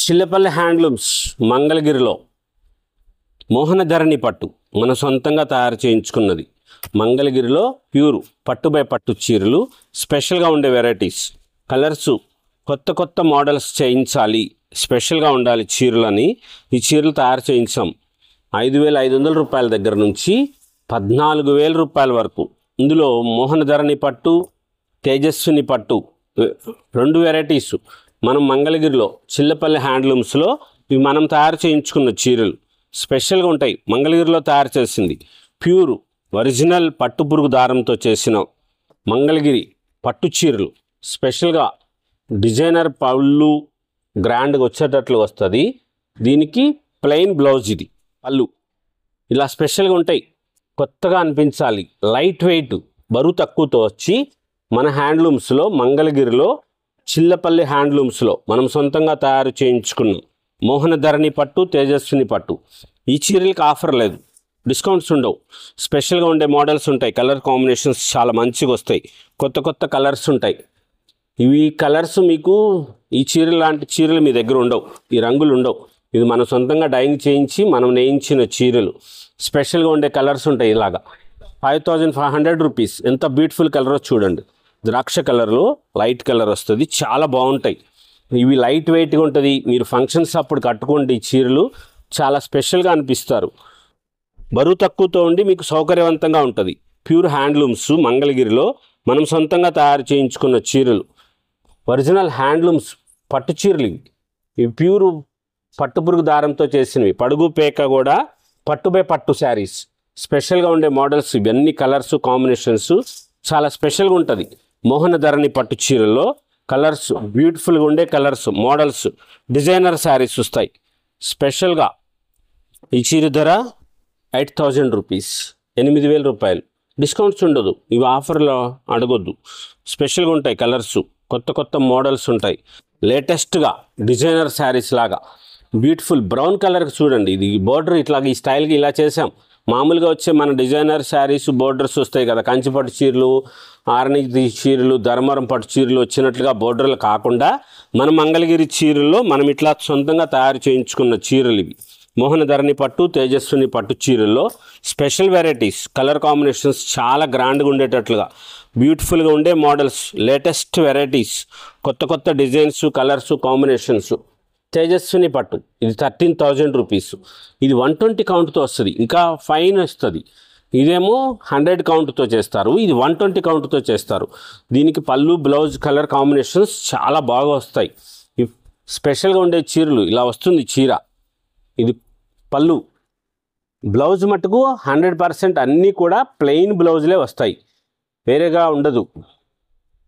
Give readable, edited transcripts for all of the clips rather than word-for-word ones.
Chillapalli handlooms మంగళగిరిలో మోహనధరణి పట్టు మన సొంతంగా తయారు చేయించుకున్నది. మంగళగిరిలో ప్యూర్ పట్టు బై పట్టు చీరలు, స్పెషల్గా ఉండే వెరైటీస్, కలర్స్, కొత్త కొత్త మోడల్స్ చేయించాలి, స్పెషల్గా ఉండాలి చీరలని ఈ చీరలు తయారు చేయించాం. 5,500 రూపాయల దగ్గర నుంచి 14,000 రూపాయల వరకు. ఇందులో మోహనధరణి పట్టు, తేజస్విని పట్టు రెండు వెరైటీస్ మనం మంగళగిరిలో చిల్లపల్లి హ్యాండ్లూమ్స్లో ఇవి మనం తయారు చేయించుకున్న చీరలు స్పెషల్గా ఉంటాయి. మంగళగిరిలో తయారు చేసింది ప్యూర్ ఒరిజినల్ పట్టు పురుగు దారంతో చేసిన మంగళగిరి పట్టు చీరలు. స్పెషల్గా డిజైనర్ పళ్ళు గ్రాండ్గా వచ్చేటట్లు వస్తుంది. దీనికి ప్లెయిన్ బ్లౌజ్, ఇది పళ్ళు. ఇలా స్పెషల్గా ఉంటాయి, కొత్తగా అనిపించాలి. లైట్ వెయిట్, బరువు తక్కువతో వచ్చి మన హ్యాండ్లూమ్స్లో మంగళగిరిలో చిల్లపల్లి హ్యాండ్లూమ్స్లో మనం సొంతంగా తయారు చేయించుకున్నాం మోహనధరణి పట్టు, తేజస్విని పట్టు. ఈ చీరలకి ఆఫర్ లేదు, డిస్కౌంట్స్ ఉండవు. స్పెషల్గా ఉండే మోడల్స్ ఉంటాయి, కలర్ కాంబినేషన్స్ చాలా మంచిగా వస్తాయి, కొత్త కొత్త కలర్స్ ఉంటాయి. ఇవి కలర్స్ మీకు ఈ చీరలు లాంటి చీరలు మీ దగ్గర ఉండవు, ఈ రంగులు ఉండవు. ఇది మనం సొంతంగా డైయింగ్ చేయించి మనం నేయించిన చీరలు. స్పెషల్గా ఉండే కలర్స్ ఉంటాయి. ఇలాగా 5,500 రూపీస్. ఎంత బ్యూటిఫుల్ కలరో చూడండి. ద్రాక్ష కలర్లో లైట్ కలర్ వస్తుంది, చాలా బాగుంటాయి. ఇవి లైట్ వెయిట్గా ఉంటుంది. మీరు ఫంక్షన్స్ అప్పుడు కట్టుకోండి, ఈ చీరలు చాలా స్పెషల్గా అనిపిస్తారు. బరువు తక్కువతో ఉండి మీకు సౌకర్యవంతంగా ఉంటుంది. ప్యూర్ హ్యాండ్లూమ్స్ మంగళగిరిలో మనం సొంతంగా తయారు చేయించుకున్న చీరలు, ఒరిజినల్ హ్యాండ్లూమ్స్ పట్టు చీరలు. ఇవి ప్యూర్ పట్టు పురుగు దారంతో చేసినవి. పడుగు పేక కూడా పట్టు బై పట్టు శారీస్. స్పెషల్గా ఉండే మోడల్స్, ఇవన్నీ కలర్స్ కాంబినేషన్స్ చాలా స్పెషల్గా ఉంటుంది. మోహనధరణి పట్టు చీరల్లో కలర్స్, బ్యూటిఫుల్గా ఉండే కలర్స్, మోడల్స్, డిజైనర్ శారీస్ వస్తాయి. స్పెషల్గా ఈ చీర ధర 8,000 రూపీస్, 8,000 రూపాయలు. డిస్కౌంట్స్ ఉండదు, ఇవి ఆఫర్లో అడగొద్దు. స్పెషల్గా ఉంటాయి కలర్స్, కొత్త కొత్త మోడల్స్ ఉంటాయి. లేటెస్ట్గా డిజైనర్ శారీస్ లాగా బ్యూటిఫుల్ బ్రౌన్ కలర్కి చూడండి. ఇది బోర్డర్ ఇట్లాగ ఈ స్టైల్కి ఇలా చేసాం. మామూలుగా వచ్చే మన డిజైనర్ శారీస్ బోర్డర్స్ వస్తాయి కదా, కంచి పట్టు చీరలు, ఆరణి చీరలు, ధర్మవరం పట్టు చీరలు వచ్చినట్లుగా బోర్డర్లు కాకుండా మన మంగళగిరి చీరల్లో మనం ఇట్లా సొంతంగా తయారు చేయించుకున్న చీరలు ఇవి. మోహనధరణి పట్టు, తేజస్విని పట్టు చీరల్లో స్పెషల్ వెరైటీస్, కలర్ కాంబినేషన్స్ చాలా గ్రాండ్గా ఉండేటట్లుగా బ్యూటిఫుల్గా ఉండే మోడల్స్, లేటెస్ట్ వెరైటీస్, కొత్త కొత్త డిజైన్స్, కలర్స్ కాంబినేషన్స్. తేజస్విని పట్టు ఇది 13,000 రూపీస్. ఇది 120 కౌంట్తో వస్తుంది, ఇంకా ఫైన్ వస్తుంది. ఇదేమో 100 కౌంట్తో చేస్తారు, ఇది 120 కౌంట్తో చేస్తారు. దీనికి పళ్ళు, బ్లౌజ్, కలర్ కాంబినేషన్స్ చాలా బాగా వస్తాయి. స్పెషల్గా ఉండే చీరలు ఇలా వస్తుంది చీర. ఇది పళ్ళు. బ్లౌజ్ మటుకు 100% అన్నీ కూడా ప్లెయిన్ బ్లౌజులే వస్తాయి, వేరేగా ఉండదు.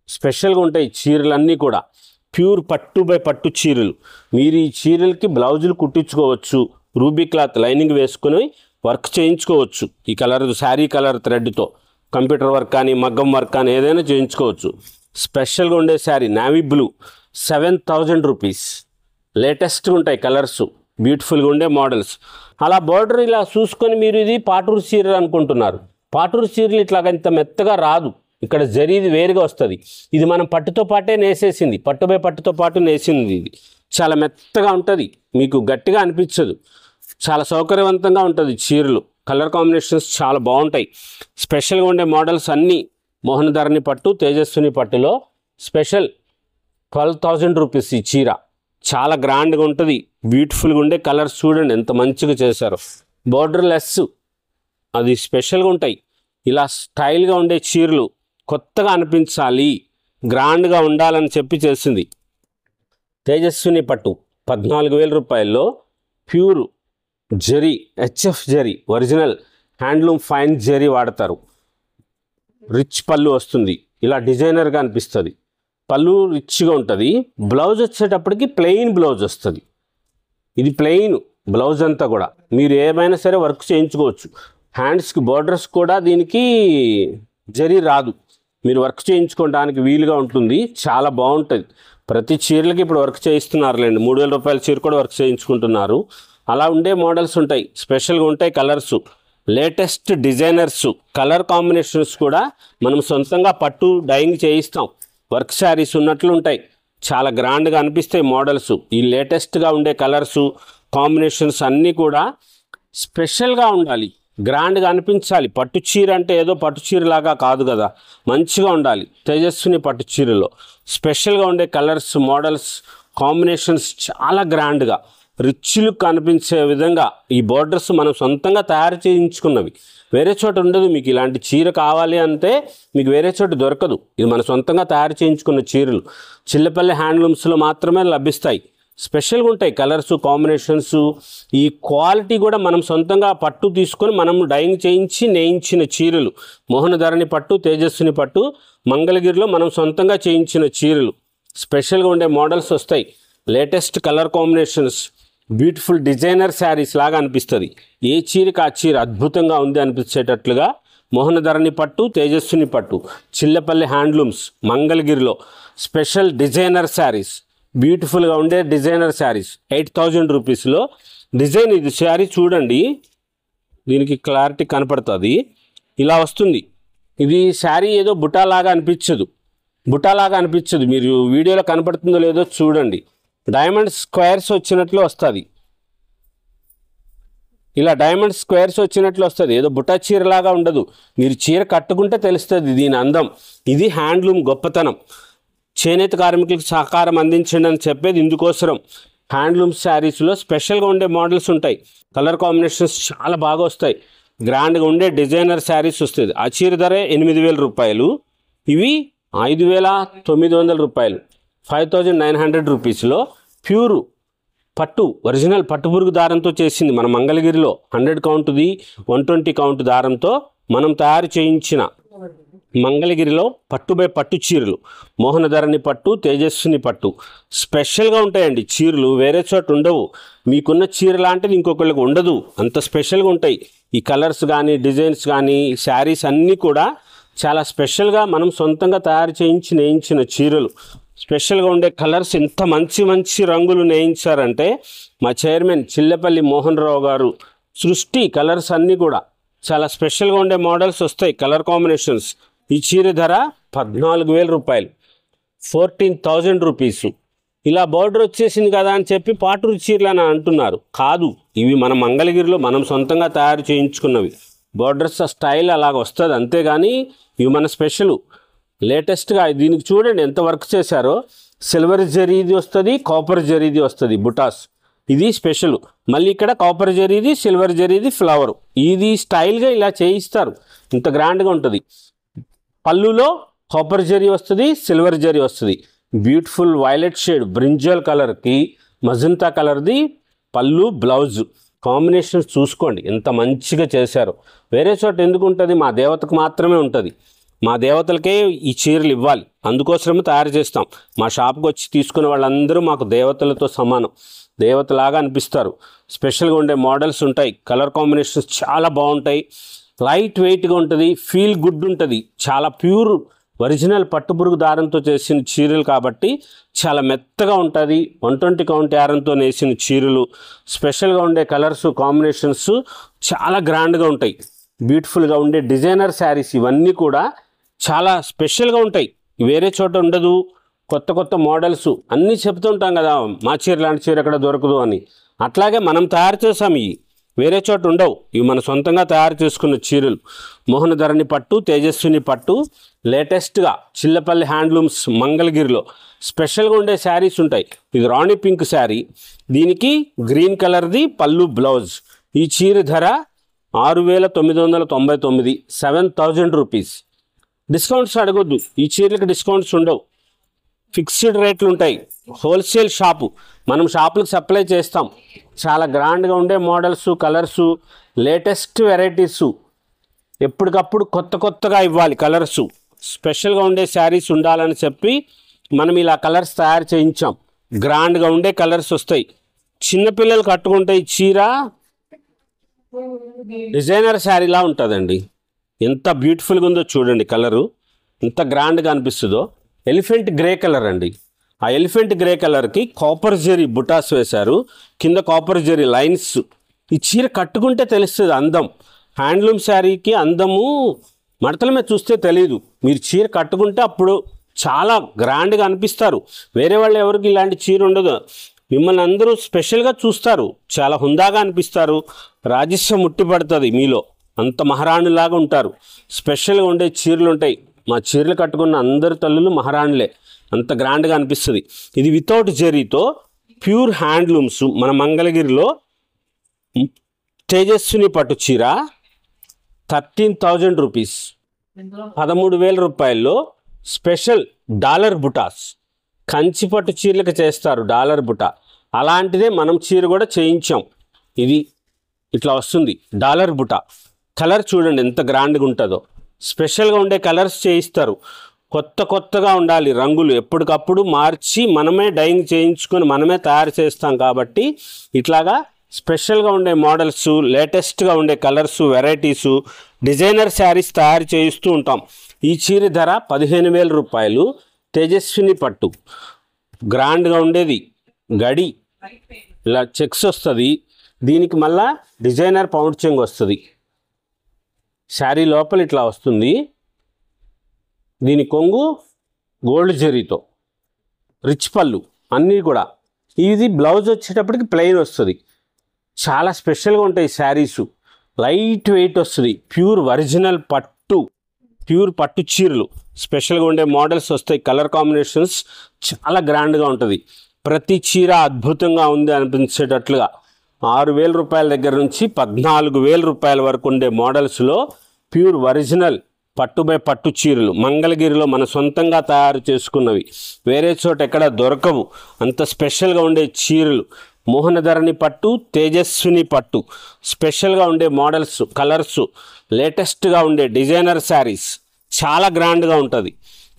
స్పెషల్గా ఉంటాయి చీరలన్నీ కూడా. ప్యూర్ పట్టు బై పట్టు చీరలు. మీరు ఈ చీరలకి బ్లౌజులు కుట్టించుకోవచ్చు, రూబీ క్లాత్ లైనింగ్ వేసుకుని వర్క్ చేయించుకోవచ్చు. ఈ కలర్ శారీ కలర్ థ్రెడ్తో కంప్యూటర్ వర్క్ కానీ మగ్గం వర్క్ కానీ ఏదైనా చేయించుకోవచ్చు. స్పెషల్గా ఉండే శారీ నావీ బ్లూ, 7,000 రూపీస్. లేటెస్ట్గా ఉంటాయి కలర్స్, బ్యూటిఫుల్గా ఉండే మోడల్స్. అలా బార్డర్ ఇలా చూసుకొని మీరు ఇది పాటూరు చీరలు అనుకుంటున్నారు. పాటూరు చీరలు ఇట్లాగంత మెత్తగా రాదు, ఇక్కడ జరీది వేరుగా వస్తుంది. ఇది మనం పట్టుతో పాటే నేసేసింది, పట్టు బై పట్టుతో పాటు నేసింది. ఇది చాలా మెత్తగా ఉంటుంది, మీకు గట్టిగా అనిపించదు, చాలా సౌకర్యవంతంగా ఉంటుంది చీరలు. కలర్ కాంబినేషన్స్ చాలా బాగుంటాయి. స్పెషల్గా ఉండే మోడల్స్ అన్నీ మోహనధరణి పట్టు, తేజస్విని పట్టులో స్పెషల్ 12,000 రూపీస్. ఈ చీర చాలా గ్రాండ్గా ఉంటుంది, బ్యూటిఫుల్గా ఉండే కలర్స్ చూడండి ఎంత మంచిగా చేశారో. బోర్డర్ లెస్, అది స్పెషల్గా ఉంటాయి. ఇలా స్టైల్గా ఉండే చీరలు కొత్తగా అనిపించాలి, గ్రాండ్గా ఉండాలని చెప్పి చేసింది. తేజస్విని పట్టు 14,000 రూపాయల్లో pure zari, HF zari, original handloom fine zari వాడతారు. రిచ్ పళ్ళు వస్తుంది, ఇలా డిజైనర్గా అనిపిస్తుంది. పళ్ళు రిచ్గా ఉంటుంది. బ్లౌజ్ వచ్చేటప్పటికి ప్లెయిన్ బ్లౌజ్ వస్తుంది. ఇది ప్లెయిన్ బ్లౌజ్ అంతా కూడా మీరు ఏమైనా సరే వర్క్ చేయించుకోవచ్చు. హ్యాండ్స్కి బోర్డర్స్ కూడా దీనికి జరీ రాదు, మీరు వర్క్ చేయించుకోవడానికి వీలుగా ఉంటుంది. చాలా బాగుంటుంది. ప్రతి చీరలకి ఇప్పుడు వర్క్ చేయిస్తున్నారులేండి, 3,000 రూపాయల చీర కూడా వర్క్ చేయించుకుంటున్నారు. అలా ఉండే మోడల్స్ ఉంటాయి, స్పెషల్గా ఉంటాయి colours, latest designers, colour combinations కూడా మనం సొంతంగా పట్టు డైయింగ్ చేయిస్తాం. వర్క్ శారీస్ ఉన్నట్లు ఉంటాయి. చాలా గ్రాండ్గా అనిపిస్తాయి మోడల్స్. ఈ లేటెస్ట్గా ఉండే కలర్సు కాంబినేషన్స్ అన్నీ కూడా స్పెషల్గా ఉండాలి, గ్రాండ్గా అనిపించాలి. పట్టు చీర అంటే ఏదో పట్టు చీరలాగా కాదు కదా, మంచిగా ఉండాలి. తేజస్విని పట్టు చీరలో స్పెషల్గా ఉండే కలర్స్ మోడల్స్ కాంబినేషన్స్ చాలా గ్రాండ్గా రిచ్ లుక్ కనిపించే విధంగా ఈ బోర్డర్స్ మనం సొంతంగా తయారు చేయించుకున్నవి. వేరే చోట ఉండదు. మీకు ఇలాంటి చీర కావాలి అంటే మీకు వేరే చోట దొరకదు. ఇది మన సొంతంగా తయారు చేయించుకున్న చీరలు చిల్లపల్లి హ్యాండ్లూమ్స్లో మాత్రమే లభిస్తాయి. స్పెషల్గా ఉంటాయి కలర్స్ కాంబినేషన్స్. ఈ క్వాలిటీ కూడా మనం సొంతంగా పట్టు తీసుకొని మనం డైయింగ్ చేయించి నేయించిన చీరలు. మోహనధరణి పట్టు, తేజస్విని పట్టు, మంగళగిరిలో మనం సొంతంగా చేయించిన చీరలు. స్పెషల్గా ఉండే మోడల్స్ వస్తాయి, latest colour combinations, beautiful designer saris లాగా అనిపిస్తుంది. ఏ చీరకి ఆ చీర అద్భుతంగా ఉంది అనిపించేటట్లుగా మోహనధరణి పట్టు, తేజస్విని పట్టు, చిల్లపల్లి హ్యాండ్లూమ్స్ మంగళగిరిలో స్పెషల్ డిజైనర్ శారీస్, బ్యూటిఫుల్గా ఉండే డిజైనర్ శారీస్ 8000 రూపీస్లో. డిజైన్ ఇది శారీ చూడండి, దీనికి క్లారిటీ కనపడుతుంది. ఇలా వస్తుంది. ఇది శారీ ఏదో బుటాలాగా అనిపించదు, మీరు వీడియోలో కనపడుతుందో లేదో చూడండి. డైమండ్ స్క్వేర్స్ వచ్చినట్లు వస్తుంది. ఇలా డైమండ్ స్క్వేర్స్ వచ్చినట్లు వస్తుంది, ఏదో బుటా చీరలాగా ఉండదు. మీరు చీర కట్టుకుంటే తెలుస్తుంది దీని అందం. ఇది హ్యాండ్లూమ్ గొప్పతనం. చేనేత కార్మికులకు సహకారం అందించండి అని చెప్పేది ఇందుకోసం. హ్యాండ్లూమ్ శారీస్లో స్పెషల్గా ఉండే మోడల్స్ ఉంటాయి, కలర్ కాంబినేషన్స్ చాలా బాగా వస్తాయి, గ్రాండ్గా ఉండే డిజైనర్ శారీస్ వస్తుంది. ఆ చీర ధర 8000 రూపాయలు, ఇవి 5900 రూపాయలు, 5900 రూపీస్లో ప్యూరు పట్టు, ఒరిజినల్ పట్టుపురుగు దారంతో చేసింది మన మంగళగిరిలో. 100 కౌంట్ది 120 కౌంట్ దారంతో మనం తయారు చేయించిన మంగళగిరిలో పట్టు చీరలు. మోహనధరణి పట్టు, తేజస్విని పట్టు స్పెషల్గా ఉంటాయండి చీరలు, వేరే చోట ఉండవు. మీకున్న చీర లాంటిది ఇంకొకళ్ళకి ఉండదు, అంత స్పెషల్గా ఉంటాయి. ఈ కలర్స్ కానీ డిజైన్స్ కానీ శారీస్ అన్నీ కూడా చాలా స్పెషల్గా మనం సొంతంగా తయారు చేయించి నేయించిన చీరలు. స్పెషల్గా ఉండే కలర్స్ ఎంత మంచి రంగులు నేయించారంటే మా చైర్మన్ చిల్లపల్లి మోహన్ రావు గారు సృష్టి. కలర్స్ అన్నీ కూడా చాలా స్పెషల్గా ఉండే మోడల్స్ వస్తాయి, కలర్ కాంబినేషన్స్. ఈ చీర ధర 14000 రూపాయలు, 14000 రూపీస్. ఇలా బోర్డర్ వచ్చేసింది కదా అని చెప్పి పాటూరు చీరలు అని అంటున్నారు, కాదు, ఇవి మన మంగళగిరిలో మనం సొంతంగా తయారు చేయించుకున్నవి. బోర్డర్స్ స్టైల్ అలాగ వస్తుంది అంతేగాని ఇవి మన స్పెషల్ లేటెస్ట్గా. దీనికి చూడండి ఎంత వర్క్ చేశారో. సిల్వర్ జరీది వస్తుంది, కాపర్ జరీది వస్తుంది బుటాస్, ఇది స్పెషల్. మళ్ళీ ఇక్కడ కాపర్ జరీది, సిల్వర్ జరీది ఫ్లవర్, ఇది స్టైల్గా ఇలా చేయిస్తారు, ఇంత గ్రాండ్గా ఉంటుంది. పళ్ళులో కాపర్ జరీ వస్తుంది, సిల్వర్ జరీ వస్తుంది. బ్యూటిఫుల్ వైలెట్ షేడ్ బ్రింజల్ కలర్కి మజంతా కలర్ది పళ్ళు, బ్లౌజ్ కాంబినేషన్స్ చూసుకోండి ఎంత మంచిగా చేశారు. వేరే చోట ఎందుకు ఉంటుంది, మా దేవతకు మాత్రమే ఉంటుంది. మా దేవతలకే ఈ చీరలు ఇవ్వాలి, అందుకోసమే తయారు చేస్తాం. మా షాప్కి వచ్చి తీసుకునే వాళ్ళందరూ మాకు దేవతలతో సమానం, దేవతలాగా అనిపిస్తారు. స్పెషల్గా ఉండే మోడల్స్ ఉంటాయి, కలర్ కాంబినేషన్స్ చాలా బాగుంటాయి, లైట్ వెయిట్గా ఉంటుంది, ఫీల్ గుడ్ ఉంటుంది. చాలా ప్యూర్ ఒరిజినల్ పట్టుపురుగు దారంతో చేసిన చీరలు కాబట్టి చాలా మెత్తగా ఉంటుంది. 120 కౌంట్ యారంతో నేసిన చీరలు. స్పెషల్గా ఉండే కలర్స్ కాంబినేషన్స్ చాలా గ్రాండ్గా ఉంటాయి. బ్యూటిఫుల్గా ఉండే డిజైనర్ శారీస్ ఇవన్నీ కూడా చాలా స్పెషల్గా ఉంటాయి, వేరే చోట ఉండదు. కొత్త మోడల్స్ అన్నీ చెప్తుంటాం కదా, మా చీర లాంటి చీర ఎక్కడ దొరకదు అని. అట్లాగే మనం తయారు చేసాం, ఇవి వేరే చోట ఉండవు, ఇవి మన సొంతంగా తయారు చేసుకున్న చీరలు. మోహనధరణి పట్టు, తేజస్విని పట్టు లేటెస్ట్గా చిల్లపల్లి హ్యాండ్లూమ్స్ మంగళగిరిలో స్పెషల్గా ఉండే శారీస్ ఉంటాయి. ఇది రాణి పింక్ శారీ, దీనికి గ్రీన్ కలర్ది పళ్ళు, బ్లౌజ్. ఈ చీర ధర 6999, 7000 రూపీస్. డిస్కౌంట్స్ అడగొద్దు, ఈ చీరలకు డిస్కౌంట్స్ ఉండవు, ఫిక్స్డ్ రేట్లు ఉంటాయి. హోల్సేల్ షాపు, మనం షాపులకు సప్లై చేస్తాం. చాలా గ్రాండ్గా ఉండే మోడల్స్, కలర్సు, లేటెస్ట్ వెరైటీసు, ఎప్పటికప్పుడు కొత్తగా ఇవ్వాలి కలర్సు. స్పెషల్గా ఉండే శారీస్ ఉండాలని చెప్పి మనం ఇలా కలర్స్ తయారు చేయించాం. గ్రాండ్గా ఉండే కలర్స్ వస్తాయి, చిన్నపిల్లలు కట్టుకుంటే ఈ చీర డిజైనర్ శారీలా ఉంటుందండి. ఎంత బ్యూటిఫుల్గా ఉందో చూడండి, కలరు ఎంత గ్రాండ్గా అనిపిస్తుందో. ఎలిఫెంట్ గ్రే కలర్ అండి. ఆ ఎలిఫెంట్ గ్రే కలర్కి కాపర్ జరీ బుటాస్ వేశారు, కింద కాపర్ జరీ లైన్స్. ఈ చీర కట్టుకుంటే తెలుస్తుంది అందం. హ్యాండ్లూమ్ శారీకి అందము మడతల మీద చూస్తే తెలియదు, మీరు చీర కట్టుకుంటే అప్పుడు చాలా గ్రాండ్గా అనిపిస్తారు. వేరే వాళ్ళు ఎవరికి ఇలాంటి చీర ఉండదు. మిమ్మల్ని అందరూ స్పెషల్గా చూస్తారు, చాలా హుందాగా అనిపిస్తారు. రాజస్యం ముట్టిపడుతుంది మీలో, అంత మహారాణిలాగా ఉంటారు. స్పెషల్గా ఉండే చీరలు ఉంటాయి. మా చీరలు కట్టుకున్న అందరు తల్లులు మహారాణులే, అంత గ్రాండ్గా అనిపిస్తుంది. ఇది వితౌట్ జరీతో ప్యూర్ హ్యాండ్లూమ్స్. మన మంగళగిరిలో తేజస్విని పట్టు చీర 13,000 రూపీస్, 13,000 రూపాయల్లో స్పెషల్ డాలర్ బుటాస్. కంచి పట్టు చీరలకు చేస్తారు డాలర్ బుటా, అలాంటిదే మనం చీర కూడా చేయించాం. ఇది ఇట్లా వస్తుంది డాలర్ బుటా. కలర్ చూడండి ఎంత గ్రాండ్గా ఉంటుందో. స్పెషల్గా ఉండే కలర్స్ చేయిస్తారు. కొత్తగా ఉండాలి రంగులు, ఎప్పటికప్పుడు మార్చి మనమే డైయింగ్ చేయించుకొని మనమే తయారు చేస్తాం. కాబట్టి ఇట్లాగా స్పెషల్గా ఉండే మోడల్స్, లేటెస్ట్గా ఉండే కలర్స్, వెరైటీసు, డిజైనర్ శారీస్ తయారు చేయిస్తూ ఉంటాం. ఈ చీర ధర 15,000 రూపాయలు. తేజస్విని పట్టు, గ్రాండ్గా ఉండేది. గడి ఇలా చెక్స్ వస్తుంది, దీనికి మళ్ళా డిజైనర్ పౌండ్ చెంగు వస్తుంది. శారీ లోపల ఇట్లా వస్తుంది. దీని కొంగు గోల్డ్ జరీతో, రిచ్ పళ్ళు అన్నీ కూడా. ఇది బ్లౌజ్ వచ్చేటప్పటికి ప్లెయిన్ వస్తుంది. చాలా స్పెషల్గా ఉంటాయి శారీసు. లైట్ వెయిట్ వస్తుంది. ప్యూర్ ఒరిజినల్ పట్టు, ప్యూర్ పట్టు చీరలు. స్పెషల్గా ఉండే మోడల్స్ వస్తాయి. కలర్ కాంబినేషన్స్ చాలా గ్రాండ్గా ఉంటుంది. ప్రతి చీర అద్భుతంగా ఉంది అనిపించేటట్లుగా 6,000 రూపాయల దగ్గర నుంచి 14,000 రూపాయల వరకు ఉండే మోడల్స్లో ప్యూర్ ఒరిజినల్ పట్టు చీరలు మంగళగిరిలో మన సొంతంగా తయారు చేసుకున్నవి. వేరే చోట ఎక్కడ దొరకవు. అంత స్పెషల్గా ఉండే చీరలు. మోహనధరణి పట్టు, తేజస్విని పట్టు, స్పెషల్గా ఉండే మోడల్స్, కలర్స్, లేటెస్ట్గా ఉండే డిజైనర్ శారీస్, చాలా గ్రాండ్గా ఉంటుంది.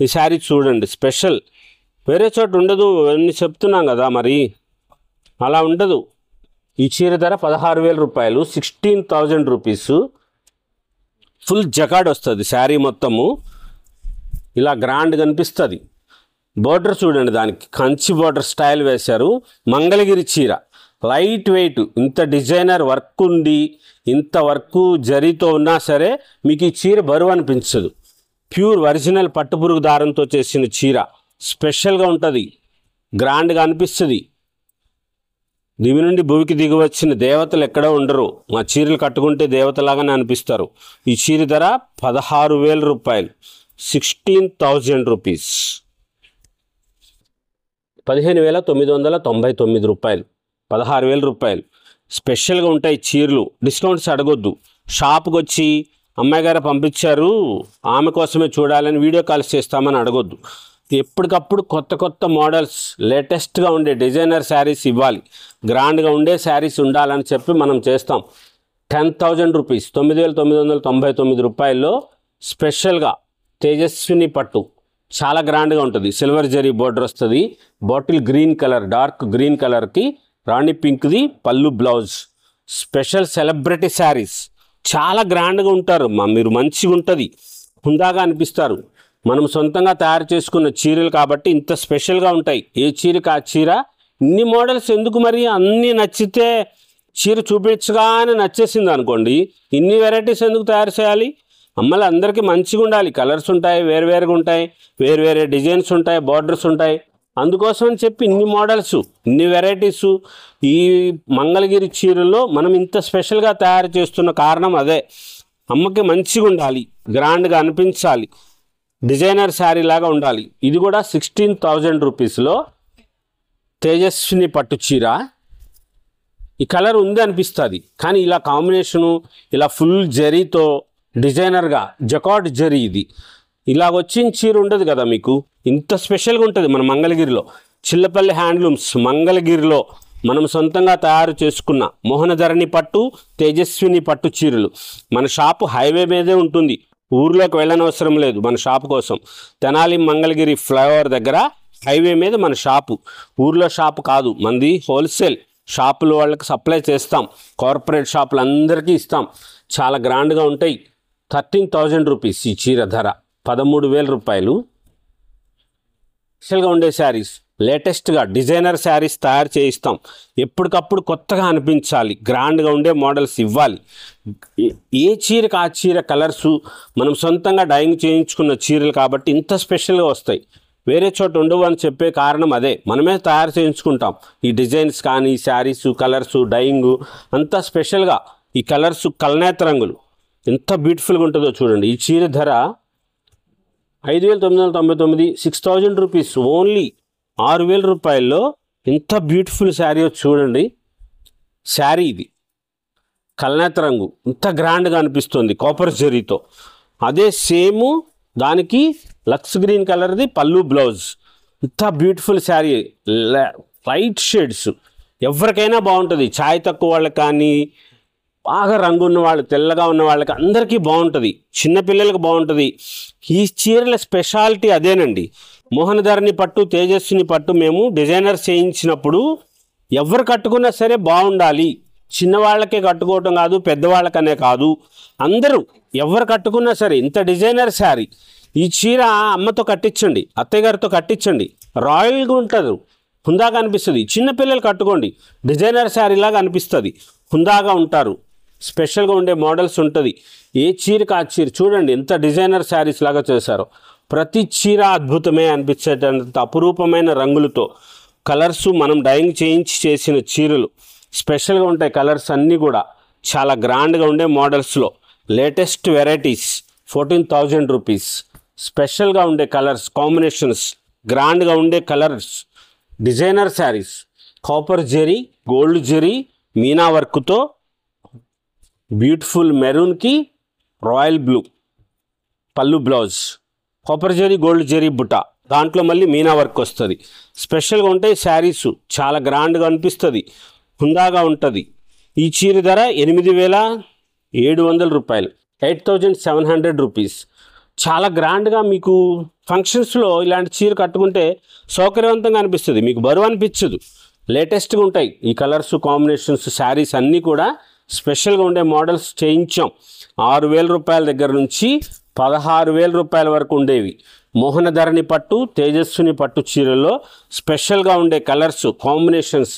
ఈ శారీ చూడండి స్పెషల్, వేరే చోట ఉండదు అని చెప్తున్నాం కదా, మరి అలా ఉండదు. ఈ చీర ధర 16,000 రూపాయలు, 16,000 రూపీస్. ఫుల్ జకాడ్ వస్తుంది శారీ మొత్తము, ఇలా గ్రాండ్ కనిపిస్తుంది. బోర్డర్ చూడండి, దానికి కంచి బోర్డర్ స్టైల్ వేశారు. మంగళగిరి చీర లైట్ వెయిట్, ఇంత డిజైనర్ వర్క్ ఉండి ఇంత వర్క్ జరీతో ఉన్నా సరే మీకు ఈ చీర బరువు అనిపించదు. ప్యూర్ ఒరిజినల్ పట్టుపురుగు దారంతో చేసిన చీర స్పెషల్గా ఉంటుంది, గ్రాండ్గా అనిపిస్తుంది. దివి నుండి భూమికి దిగి వచ్చిన దేవతలు ఎక్కడో ఉండరు. మా చీరలు కట్టుకుంటే దేవతలాగానే అనిపిస్తారు. ఈ చీర ధర 16,000 రూపాయలు, 16,000 రూపీస్. 15,999 రూపాయలు, 16,000 రూపాయలు. స్పెషల్గా ఉంటాయి చీరలు. డిస్కౌంట్స్ అడగొద్దు. షాప్కి వచ్చి అమ్మాయి గారు పంపించారు ఆమె కోసమే చూడాలని వీడియో కాల్స్ చేస్తామని అడగొద్దు. ఎప్పటికప్పుడు కొత్త మోడల్స్, లేటెస్ట్గా ఉండే డిజైనర్ శారీస్ ఇవ్వాలి. గ్రాండ్గా ఉండే శారీస్ ఉండాలని చెప్పి మనం చేస్తాం. 10,000 రూపీస్, 9,999 రూపాయల్లో స్పెషల్గా తేజస్విని పట్టు చాలా గ్రాండ్గా ఉంటుంది. సిల్వర్ జరీ బోర్డర్ వస్తుంది. Bottle green colour, dark green కలర్కి రాణి పింక్ది పళ్ళు బ్లౌజ్. స్పెషల్ సెలబ్రిటీ శారీస్, చాలా గ్రాండ్గా ఉంటారు. మీరు మంచిగా ఉంటుంది, హుందాగా అనిపిస్తారు. మనం సొంతంగా తయారు చేసుకున్న చీరలు కాబట్టి ఇంత స్పెషల్గా ఉంటాయి. ఏ చీరకి ఆ చీర. ఇన్ని మోడల్స్ ఎందుకు మరి? అన్నీ నచ్చితే చీర చూపించగానే నచ్చేసింది అనుకోండి, ఇన్ని వెరైటీస్ ఎందుకు తయారు చేయాలి? అమ్మలు అందరికీ మంచిగా ఉండాలి. కలర్స్ ఉంటాయి, వేరువేరుగా ఉంటాయి, వేరే డిజైన్స్ ఉంటాయి, బార్డర్స్ ఉంటాయి. అందుకోసం అని చెప్పి ఇన్ని మోడల్స్, ఇన్ని వెరైటీసు. ఈ మంగళగిరి చీరల్లో మనం ఇంత స్పెషల్గా తయారు చేస్తున్న కారణం అదే. అమ్మకి మంచిగా ఉండాలి, గ్రాండ్గా అనిపించాలి, డిజైనర్ శారీ లాగా ఉండాలి. ఇది కూడా 16,000 రూపీస్లో తేజస్విని పట్టు చీర. ఈ కలర్ ఉంది అనిపిస్తుంది, కానీ ఇలా కాంబినేషను, ఇలా ఫుల్ జరీతో డిజైనర్గా జకాట్ జరీ, ఇది ఇలా వచ్చిన చీర ఉండదు కదా మీకు. ఇంత స్పెషల్గా ఉంటుంది మన మంగళగిరిలో. చిల్లపల్లి హ్యాండ్లూమ్స్ మంగళగిరిలో మనం సొంతంగా తయారు చేసుకున్న మోహనధరణి పట్టు, తేజస్విని పట్టు చీరలు. మన షాపు హైవే మీదే ఉంటుంది, ఊర్లోకి వెళ్ళనవసరం లేదు మన షాపు కోసం. తెనాలి మంగళగిరి ఫ్లైఓవర్ దగ్గర హైవే మీద మన షాపు. ఊర్లో షాపు కాదు మనది, హోల్సేల్ షాపులు వాళ్ళకి సప్లై చేస్తాం. కార్పొరేట్ షాపులు అందరికీ ఇస్తాం. చాలా గ్రాండ్గా ఉంటాయి. 13,000 రూపీస్ ఈ చీర ధర, 13,000 రూపాయలు. స్పెషల్గా ఉండే శారీస్, లేటెస్ట్గా డిజైనర్ శారీస్ తయారు చేయిస్తాం. ఎప్పటికప్పుడు కొత్తగా అనిపించాలి, గ్రాండ్గా ఉండే మోడల్స్ ఇవ్వాలి. ఏ చీరకు ఆ చీర కలర్సు మనం సొంతంగా డైయింగ్ చేయించుకున్న చీరలు కాబట్టి ఇంత స్పెషల్గా వస్తాయి. వేరే చోట ఉండవు అని చెప్పే కారణం అదే. మనమే తయారు చేయించుకుంటాం ఈ డిజైన్స్ కానీ, శారీసు, కలర్సు, డైయింగు అంతా స్పెషల్గా. ఈ కలర్సు కల్నేత రంగులు ఎంత బ్యూటిఫుల్గా ఉంటుందో చూడండి. ఈ చీర ధర 5,999, 6,000 రూపీస్. ఓన్లీ 6,000 రూపాయల్లో ఎంత బ్యూటిఫుల్ శారీ చూడండి. శారీ ఇది కల్నేత రంగు, ఇంత గ్రాండ్గా అనిపిస్తుంది కాపర్ జరీతో. అదే సేమ్ దానికి లక్స్ గ్రీన్ కలర్ది పళ్ళు, బ్లౌజ్. ఇంత బ్యూటిఫుల్ శారీ, లైట్ షేడ్స్. ఎవరికైనా బాగుంటుంది. ఛాయ్ తక్కువ వాళ్ళకి కానీ, బాగా రంగు ఉన్న వాళ్ళు, తెల్లగా ఉన్న వాళ్ళకి అందరికీ బాగుంటుంది. చిన్నపిల్లలకు బాగుంటుంది. ఈ చీరల స్పెషాలిటీ అదేనండి. మోహనధరణి పట్టు, తేజస్విని పట్టు మేము డిజైనర్ చేయించినప్పుడు ఎవరు కట్టుకున్నా సరే బాగుండాలి. చిన్నవాళ్ళకే కట్టుకోవటం కాదు, పెద్దవాళ్ళకనే కాదు, అందరూ ఎవరు కట్టుకున్నా సరే. ఇంత డిజైనర్ శారీ. ఈ చీర అమ్మతో కట్టించండి, అత్తయ్య గారితో కట్టించండి, రాయల్గా ఉంటుంది, హుందాగా అనిపిస్తుంది. చిన్నపిల్లలు కట్టుకోండి, డిజైనర్ శారీలాగా అనిపిస్తుంది, హుందాగా ఉంటారు. స్పెషల్గా ఉండే మోడల్స్ ఉంటుంది. ఏ చీరకు ఆ చీర చూడండి ఎంత డిజైనర్ శారీస్ లాగా చేశారో. ప్రతి చీర అద్భుతమే అనిపించేటంత అపురూపమైన రంగులతో కలర్సు మనం డైయింగ్ చేయించి చేసిన చీరలు స్పెషల్గా ఉంటాయి. కలర్స్ అన్నీ కూడా చాలా గ్రాండ్గా ఉండే మోడల్స్లో లేటెస్ట్ వెరైటీస్ 14,000 రూపీస్. స్పెషల్గా ఉండే కలర్స్ కాంబినేషన్స్, గ్రాండ్గా ఉండే colours, designer saris, copper zari, gold zari, Meena వర్క్తో బ్యూటిఫుల్ మెరూన్కి రాయల్ బ్లూ పళ్ళు, blouse, copper zari, gold zari బుట్ట, దాంట్లో మళ్ళీ మీనా వర్క్ వస్తుంది. స్పెషల్గా ఉంటాయి శారీసు, చాలా గ్రాండ్గా అనిపిస్తుంది, హుందాగా ఉంటుంది. ఈ చీర ధర 8,700 రూపాయలు, 8,700 రూపీస్. చాలా గ్రాండ్గా మీకు ఫంక్షన్స్లో ఇలాంటి చీర కట్టుకుంటే సౌకర్యవంతంగా అనిపిస్తుంది, మీకు బరువు అనిపించదు. లేటెస్ట్గా ఉంటాయి ఈ కలర్స్, కాంబినేషన్స్, శారీస్ అన్నీ కూడా స్పెషల్గా ఉండే మోడల్స్ చేయించాం. 6,000 రూపాయల దగ్గర నుంచి 16,000 రూపాయల వరకు ఉండేవి. మోహనధరణి పట్టు, తేజస్విని పట్టు చీరల్లో స్పెషల్గా ఉండే కలర్స్, కాంబినేషన్స్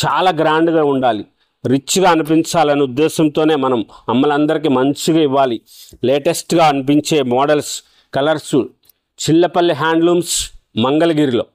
చాలా గ్రాండ్గా ఉండాలి, రిచ్గా అనిపించాలనే ఉద్దేశంతోనే మనం అమ్మలందరికీ మంచిగా ఇవ్వాలి. లేటెస్ట్గా అనిపించే మోడల్స్, కలర్స్ చిల్లపల్లి హ్యాండ్లూమ్స్ మంగళగిరిలో.